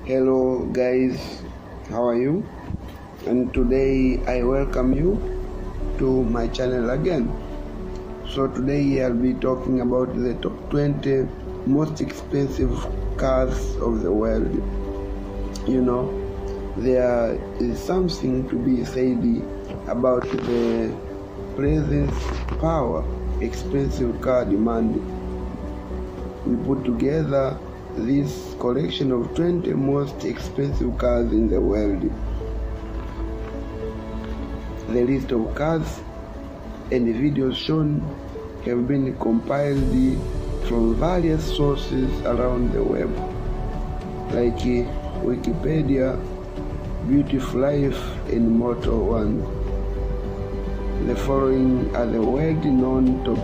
Hello guys, how are you? And today I welcome you to my channel again. So today I'll be talking about the top 20 most expensive cars of the world. You know, there is something to be said about the presence, power, expensive car demand. We put together this collection of 20 most expensive cars in the world. The list of cars and the videos shown have been compiled from various sources around the web, like Wikipedia, Beautiful Life, and Motor One. The following are the world-known top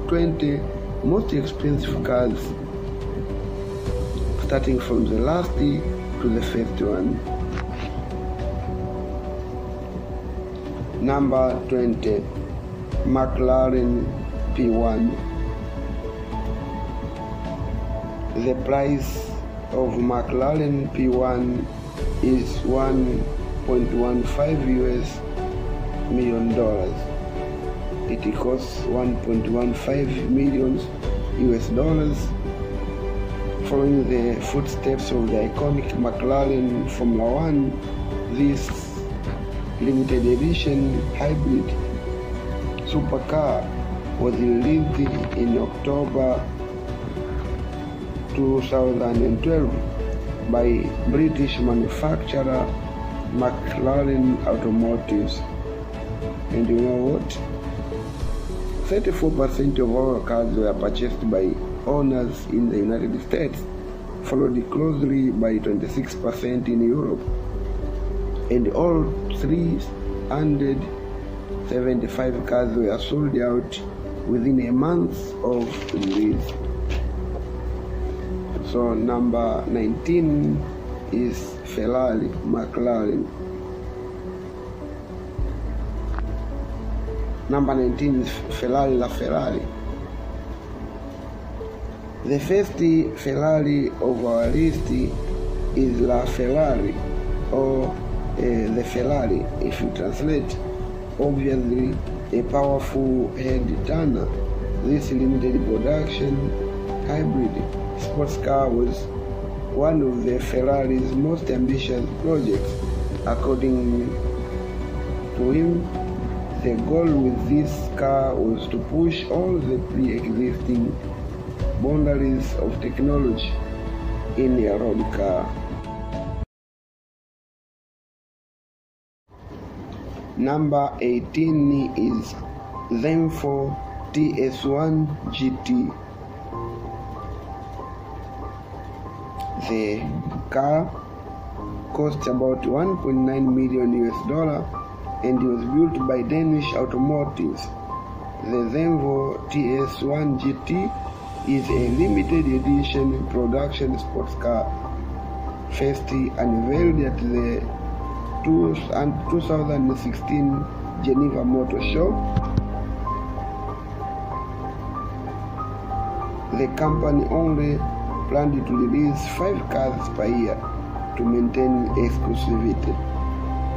20 most expensive cars, starting from the last to the first one. Number 20, McLaren P1. The price of McLaren P1 is $1.15 million. It costs $1.15 million. Following the footsteps of the iconic McLaren Formula One, this limited edition hybrid supercar was released in October 2012 by British manufacturer McLaren Automotives. And you know what? 34% of all cars were purchased by owners in the United States, followed closely by 26% in Europe, and all 375 cars were sold out within a month of release. So number 19 is Ferrari McLaren. Number 19 is Ferrari LaFerrari. The first Ferrari of our list is LaFerrari, or the Ferrari, if you translate. Obviously, a powerful head turner. This limited production hybrid sports car was one of the Ferrari's most ambitious projects. According to him, the goal with this car was to push all the pre-existing boundaries of technology in a road car. Number 18 is Zenvo TS1 GT. The car cost about $1.9 million and was built by Danish Automotives. The Zenvo TS1 GT is a limited edition production sports car, first unveiled at the 2016 Geneva Motor Show. The company only planned to release 5 cars per year to maintain exclusivity,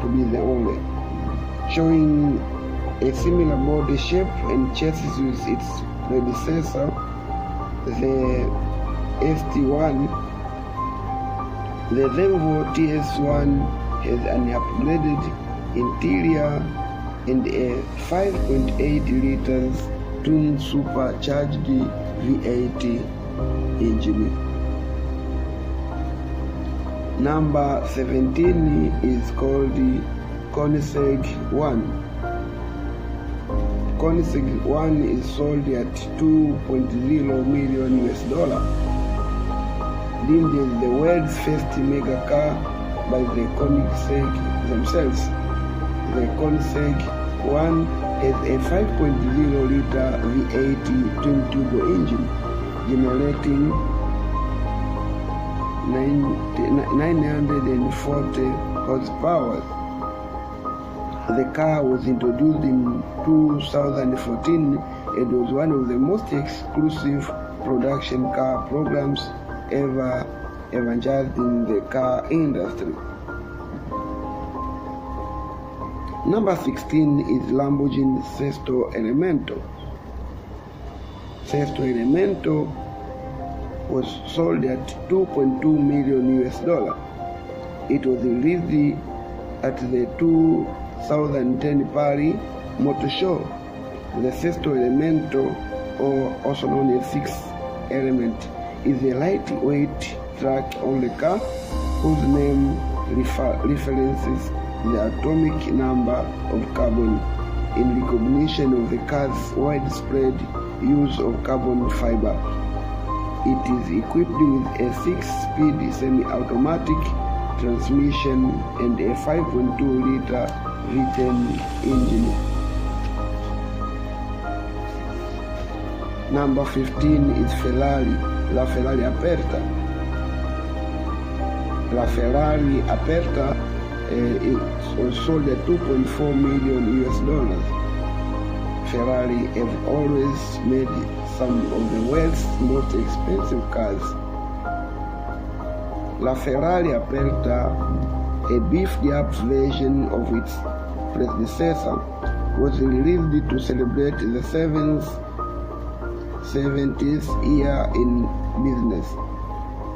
to be the only, showing a similar body shape and chassis with its predecessor, the ST1. The Zenvo TS1 has an upgraded interior and a 5.8 liters twin supercharged V8 engine. Number 17 is called the Koenigsegg 1. Koenigsegg 1 is sold at $2.0 million, deemed as the world's first mega car by the Koenigsegg themselves. The Koenigsegg 1 has a 5.0 liter V8 twin turbo engine generating 940 horsepower. The car was introduced in 2014 and was one of the most exclusive production car programs ever evangelized in the car industry. Number 16 is Lamborghini Sesto Elemento. Sesto Elemento was sold at $2.2 million US. It was released at the 2010 Paris Motor Show. The Sesto Elemento, or also known as Six Element, is a lightweight track-only car whose name references the atomic number of carbon in recognition of the car's widespread use of carbon fiber. It is equipped with a 6-speed semi-automatic transmission and a 5.2-liter V10 engine. Number 15 is Ferrari, La Ferrari Aperta. La Ferrari Aperta was sold at $2.4 million US. Ferrari have always made some of the world's most expensive cars. La Ferrari Aperta, a beefed-up version of its predecessor, was released to celebrate the 70th year in business.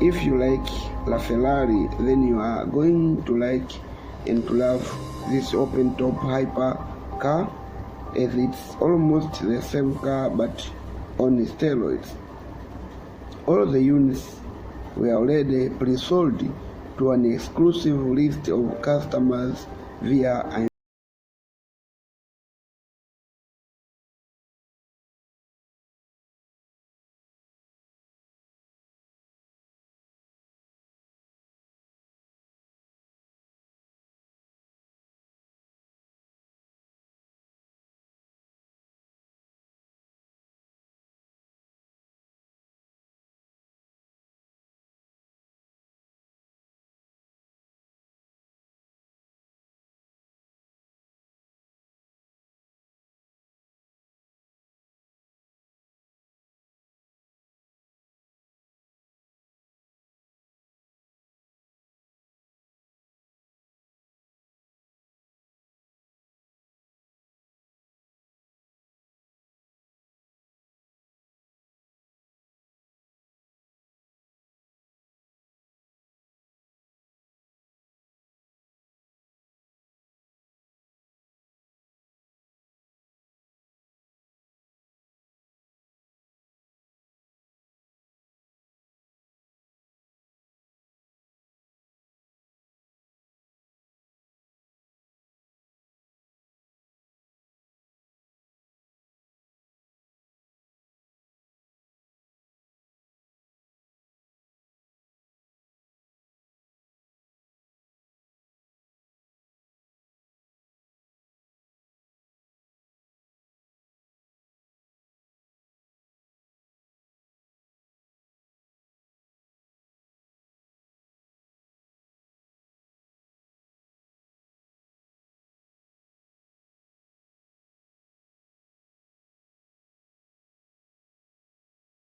If you like La Ferrari, then you are going to like and to love this open-top hyper car, as it's almost the same car but on steroids. All the units were already pre-sold to an exclusive list of customers via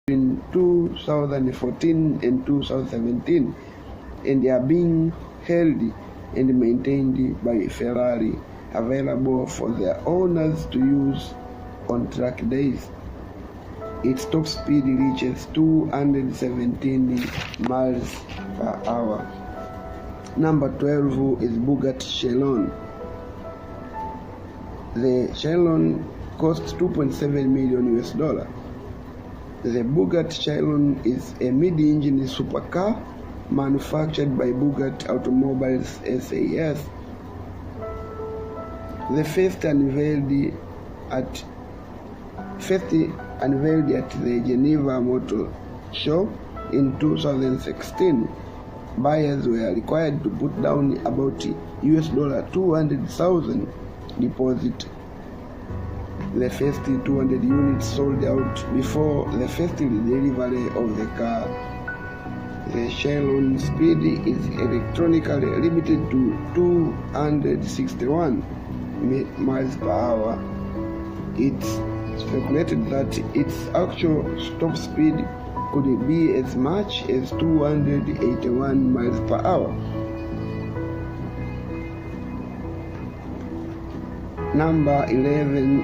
in 2014 and 2017, and they are being held and maintained by Ferrari, available for their owners to use on track days. Its top speed reaches 217 miles per hour. Number 12 is Bugatti Chiron. The Chiron costs $2.7 million US. The Bugatti Chiron is a mid-engine supercar manufactured by Bugatti Automobiles SAS. The first unveiled at the Geneva Motor Show in 2016. Buyers were required to put down about $200,000 deposit. The first 200 units sold out before the first delivery of the car. The Chiron speed is electronically limited to 261 miles per hour. It's speculated that its actual top speed could be as much as 281 miles per hour. Number 11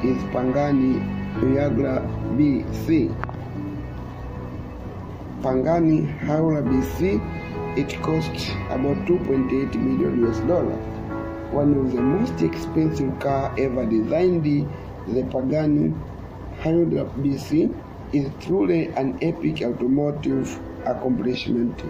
is Pangani Viagra BC. Pangani Haura BC, it cost about $2.8 million. One of the most expensive car ever designed, the Pagani Haura BC, is truly an epic automotive accomplishment.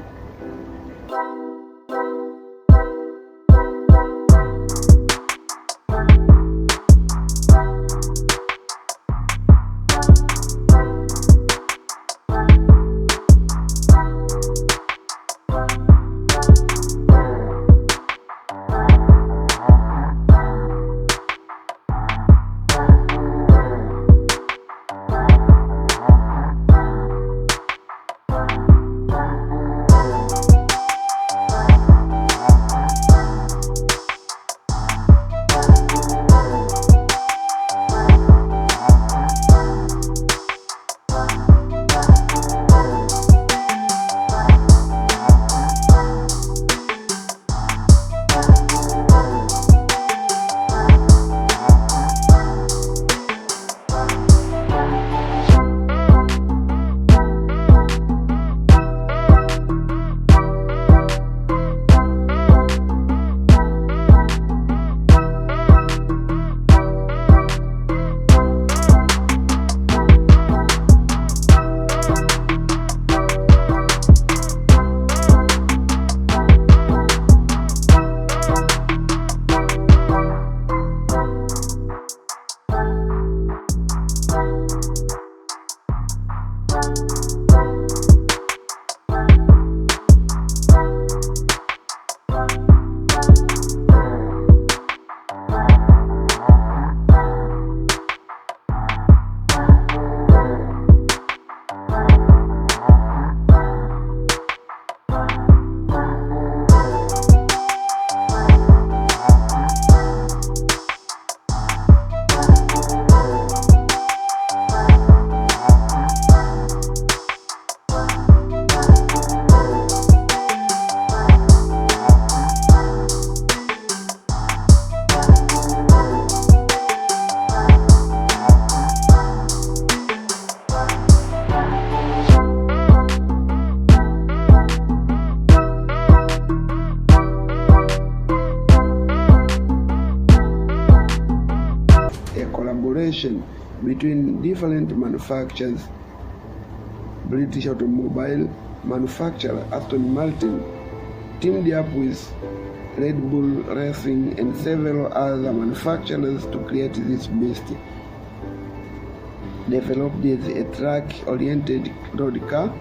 Between different manufacturers. British automobile manufacturer Aston Martin teamed up with Red Bull Racing and several other manufacturers to create this beast. Developed as a track-oriented road car,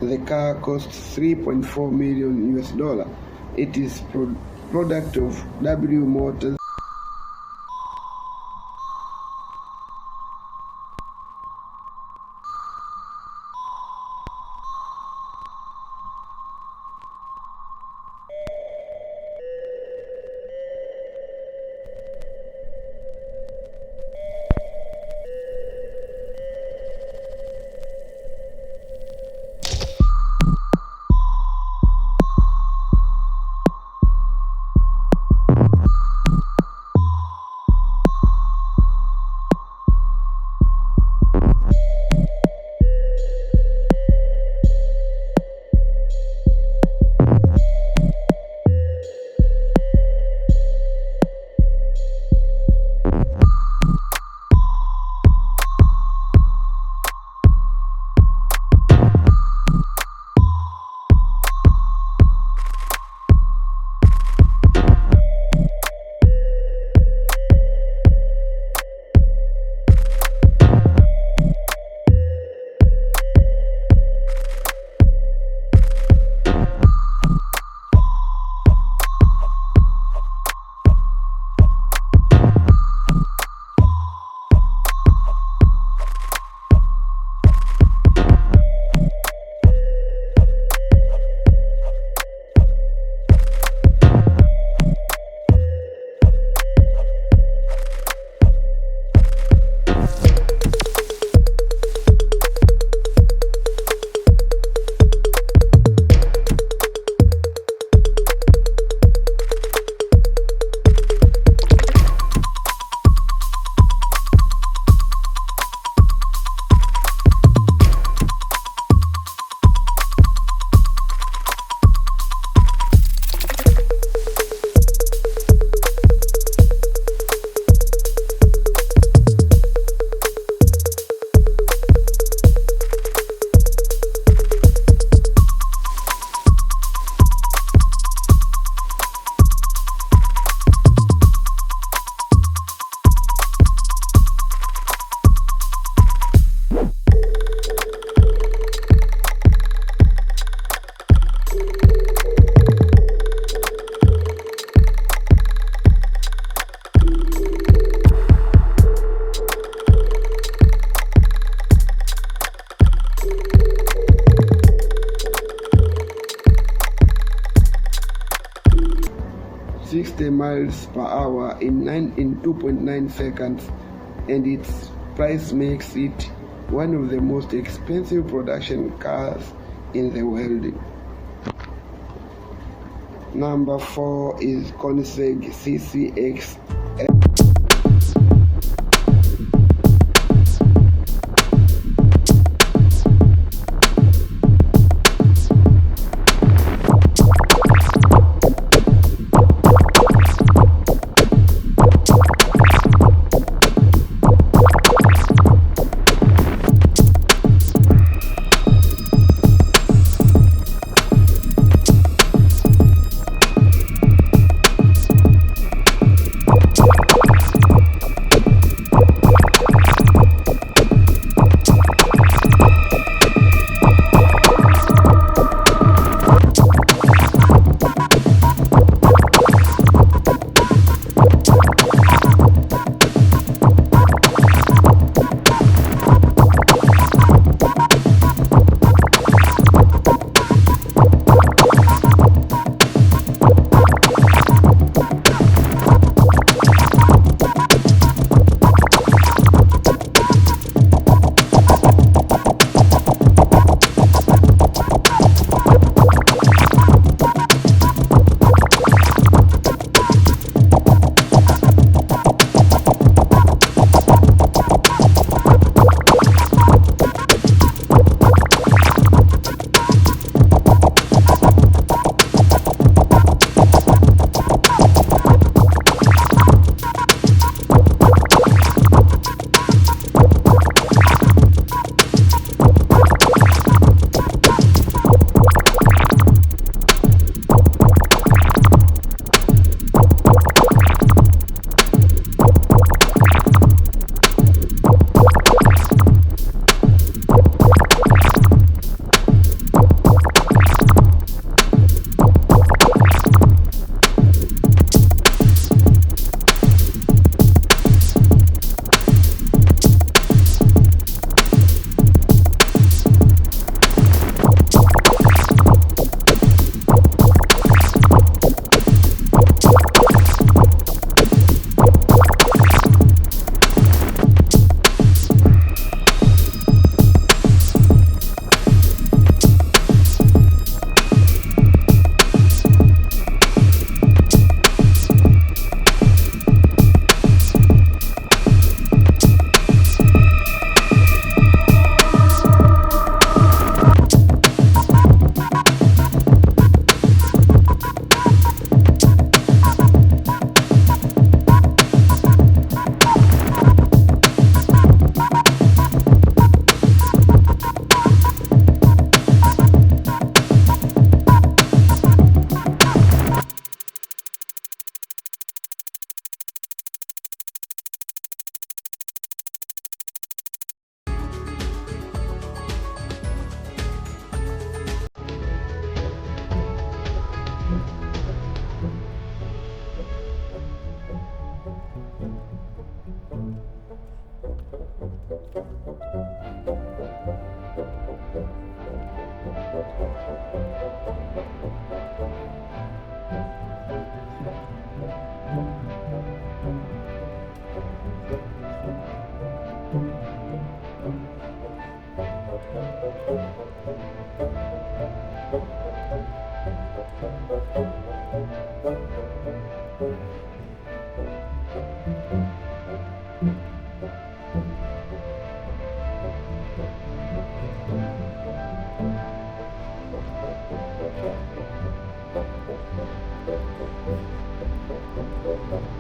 The car costs $3.4 million. It is product of W Motors. 60 miles per hour in 2.9 seconds, and its price makes it one of the most expensive production cars in the world. Number 4 is Koenigsegg CCX.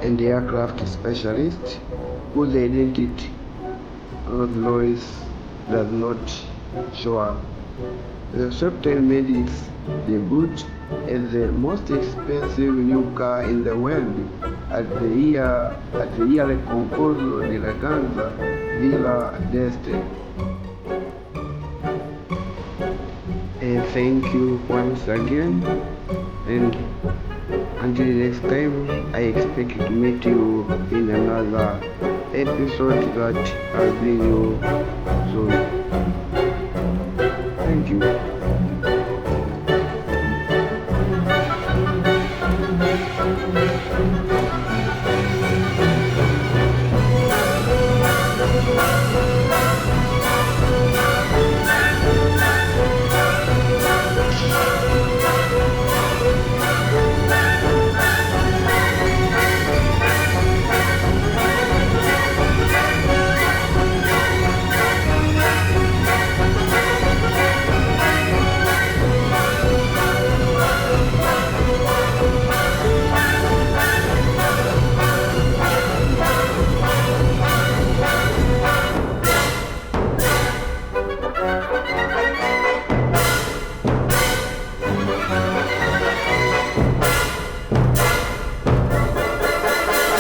And the aircraft specialist whose identity Rolls-Royce does not show up. The software made its debut as the most expensive new car in the world at the yearly Concurso de la Ganza Villa d'Este. Thank you once again, and until next time, I expect to meet you in another episode that I'll bring you soon. Thank you.